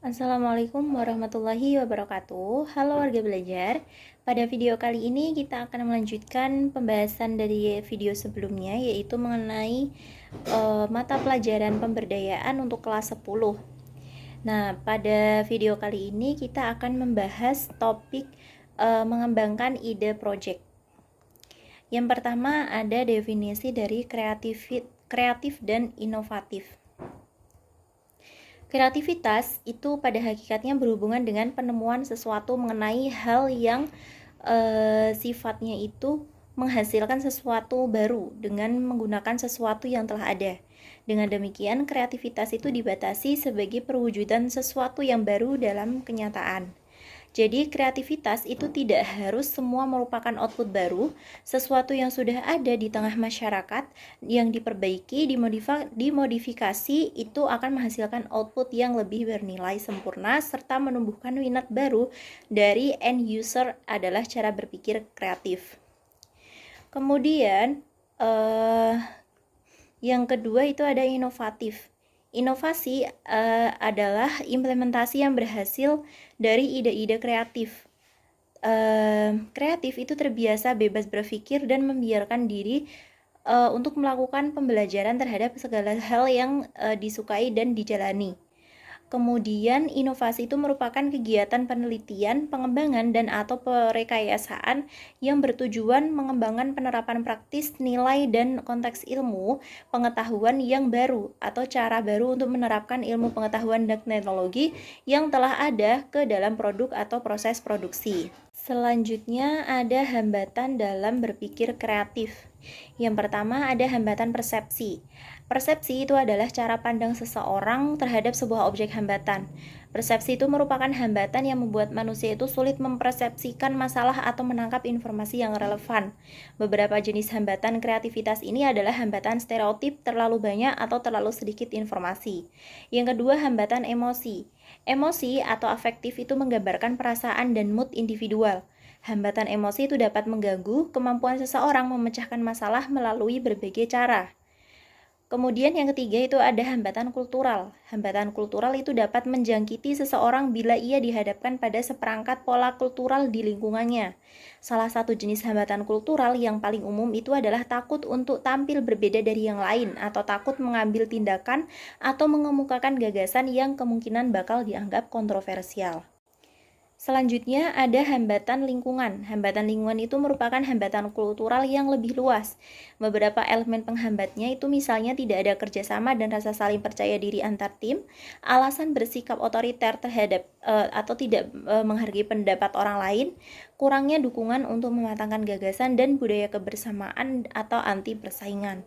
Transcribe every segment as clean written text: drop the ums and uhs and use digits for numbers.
Assalamualaikum warahmatullahi wabarakatuh. Halo warga belajar. Pada video kali ini kita akan melanjutkan pembahasan dari video sebelumnya, yaitu mengenai mata pelajaran pemberdayaan untuk kelas 10. Nah, pada video kali ini kita akan membahas topik mengembangkan ide project. Yang pertama ada definisi dari kreatif dan inovatif. Kreativitas itu pada hakikatnya berhubungan dengan penemuan sesuatu mengenai hal yang sifatnya itu menghasilkan sesuatu baru dengan menggunakan sesuatu yang telah ada. Dengan demikian, kreativitas itu dibatasi sebagai perwujudan sesuatu yang baru dalam kenyataan. Jadi kreativitas itu tidak harus semua merupakan output baru, sesuatu yang sudah ada di tengah masyarakat yang diperbaiki, dimodifikasi itu akan menghasilkan output yang lebih bernilai sempurna serta menumbuhkan minat baru dari end user adalah cara berpikir kreatif. Kemudian yang kedua itu ada inovatif. Inovasi adalah implementasi yang berhasil dari ide-ide kreatif. Kreatif itu terbiasa bebas berpikir dan membiarkan diri untuk melakukan pembelajaran terhadap segala hal yang disukai dan dijalani. Kemudian inovasi itu merupakan kegiatan penelitian, pengembangan, dan atau perekayasaan yang bertujuan mengembangkan penerapan praktis, nilai, dan konteks ilmu, pengetahuan yang baru, atau cara baru untuk menerapkan ilmu pengetahuan dan teknologi yang telah ada ke dalam produk atau proses produksi. Selanjutnya ada hambatan dalam berpikir kreatif. Yang pertama ada hambatan persepsi. Persepsi itu adalah cara pandang seseorang terhadap sebuah objek hambatan. Persepsi itu merupakan hambatan yang membuat manusia itu sulit mempersepsikan masalah atau menangkap informasi yang relevan. Beberapa jenis hambatan kreativitas ini adalah hambatan stereotip, terlalu banyak atau terlalu sedikit informasi. Yang kedua, hambatan emosi. Emosi atau afektif itu menggambarkan perasaan dan mood individual. Hambatan emosi itu dapat mengganggu kemampuan seseorang memecahkan masalah melalui berbagai cara. Kemudian yang ketiga itu ada hambatan kultural. Hambatan kultural itu dapat menjangkiti seseorang bila ia dihadapkan pada seperangkat pola kultural di lingkungannya. Salah satu jenis hambatan kultural yang paling umum itu adalah takut untuk tampil berbeda dari yang lain atau takut mengambil tindakan atau mengemukakan gagasan yang kemungkinan bakal dianggap kontroversial. Selanjutnya ada hambatan lingkungan. Hambatan lingkungan itu merupakan hambatan kultural yang lebih luas. Beberapa elemen penghambatnya itu misalnya tidak ada kerjasama dan rasa saling percaya diri antar tim, alasan bersikap otoriter terhadap atau tidak menghargai pendapat orang lain, kurangnya dukungan untuk mematangkan gagasan dan budaya kebersamaan atau anti persaingan.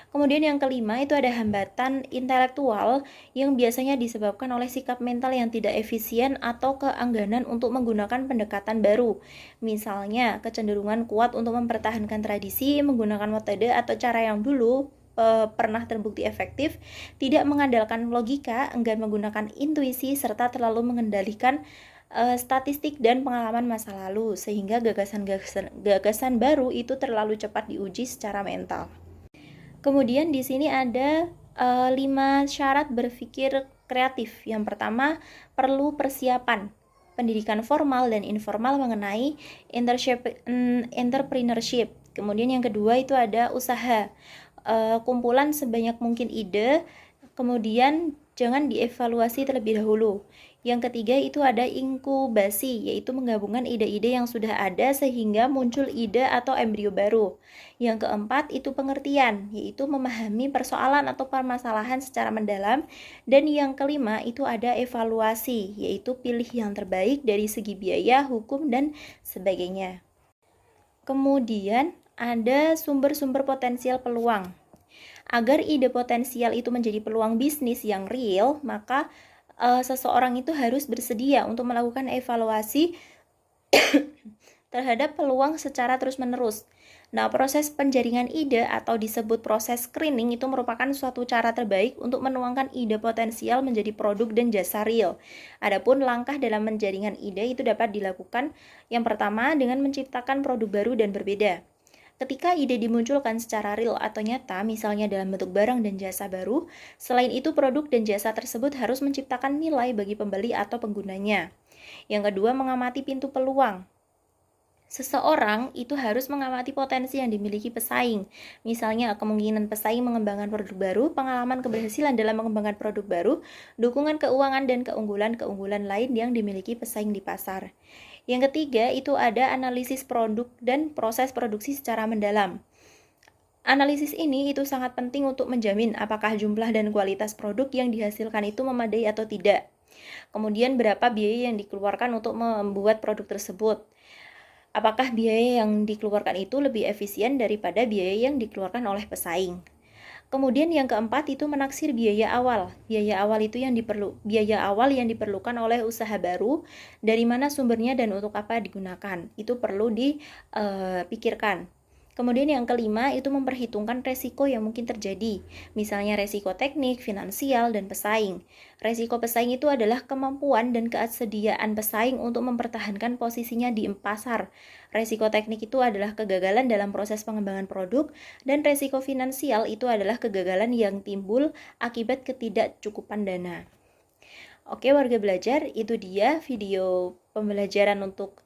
Kemudian yang kelima itu ada hambatan intelektual yang biasanya disebabkan oleh sikap mental yang tidak efisien atau keengganan untuk menggunakan pendekatan baru. Misalnya, kecenderungan kuat untuk mempertahankan tradisi, menggunakan metode atau cara yang dulu pernah terbukti efektif, tidak mengandalkan logika, enggan menggunakan intuisi, serta terlalu mengendalikan statistik dan pengalaman masa lalu, sehingga gagasan baru itu terlalu cepat diuji secara mental. Kemudian di sini ada 5 syarat berpikir kreatif. Yang pertama, perlu persiapan pendidikan formal dan informal mengenai entrepreneurship. Kemudian yang kedua itu ada usaha, kumpulan sebanyak mungkin ide, kemudian jangan dievaluasi terlebih dahulu. Yang ketiga itu ada inkubasi, yaitu menggabungkan ide-ide yang sudah ada sehingga muncul ide atau embrio baru. Yang keempat itu pengertian, yaitu memahami persoalan atau permasalahan secara mendalam. Dan yang kelima itu ada evaluasi, yaitu pilih yang terbaik dari segi biaya, hukum, dan sebagainya. Kemudian ada sumber-sumber potensial peluang. Agar ide potensial itu menjadi peluang bisnis yang real, maka seseorang itu harus bersedia untuk melakukan evaluasi terhadap peluang secara terus-menerus. Nah, proses penjaringan ide atau disebut proses screening itu merupakan suatu cara terbaik untuk menuangkan ide potensial menjadi produk dan jasa real. Adapun langkah dalam menjaringan ide itu dapat dilakukan yang pertama dengan menciptakan produk baru dan berbeda. Ketika ide dimunculkan secara real atau nyata, misalnya dalam bentuk barang dan jasa baru, selain itu produk dan jasa tersebut harus menciptakan nilai bagi pembeli atau penggunanya. Yang kedua, mengamati pintu peluang. Seseorang itu harus mengamati potensi yang dimiliki pesaing. Misalnya, kemungkinan pesaing mengembangkan produk baru, pengalaman keberhasilan dalam mengembangkan produk baru, dukungan keuangan dan keunggulan-keunggulan lain yang dimiliki pesaing di pasar. Yang ketiga, itu ada analisis produk dan proses produksi secara mendalam. Analisis ini itu sangat penting untuk menjamin apakah jumlah dan kualitas produk yang dihasilkan itu memadai atau tidak. Kemudian berapa biaya yang dikeluarkan untuk membuat produk tersebut. Apakah biaya yang dikeluarkan itu lebih efisien daripada biaya yang dikeluarkan oleh pesaing. Kemudian yang keempat itu menaksir biaya awal. Biaya awal yang diperlukan oleh usaha baru, dari mana sumbernya dan untuk apa digunakan. Itu perlu dipikirkan. Kemudian yang kelima itu memperhitungkan resiko yang mungkin terjadi, misalnya resiko teknik, finansial, dan pesaing. Resiko pesaing itu adalah kemampuan dan kesediaan pesaing untuk mempertahankan posisinya di pasar. Resiko teknik itu adalah kegagalan dalam proses pengembangan produk, dan resiko finansial itu adalah kegagalan yang timbul akibat ketidakcukupan dana. Oke warga belajar, itu dia video pembelajaran untuk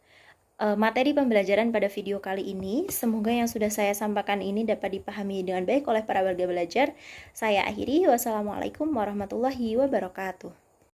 materi pembelajaran pada video kali ini. Semoga yang sudah saya sampaikan ini dapat dipahami dengan baik oleh para warga belajar. Saya akhiri, wassalamualaikum warahmatullahi wabarakatuh.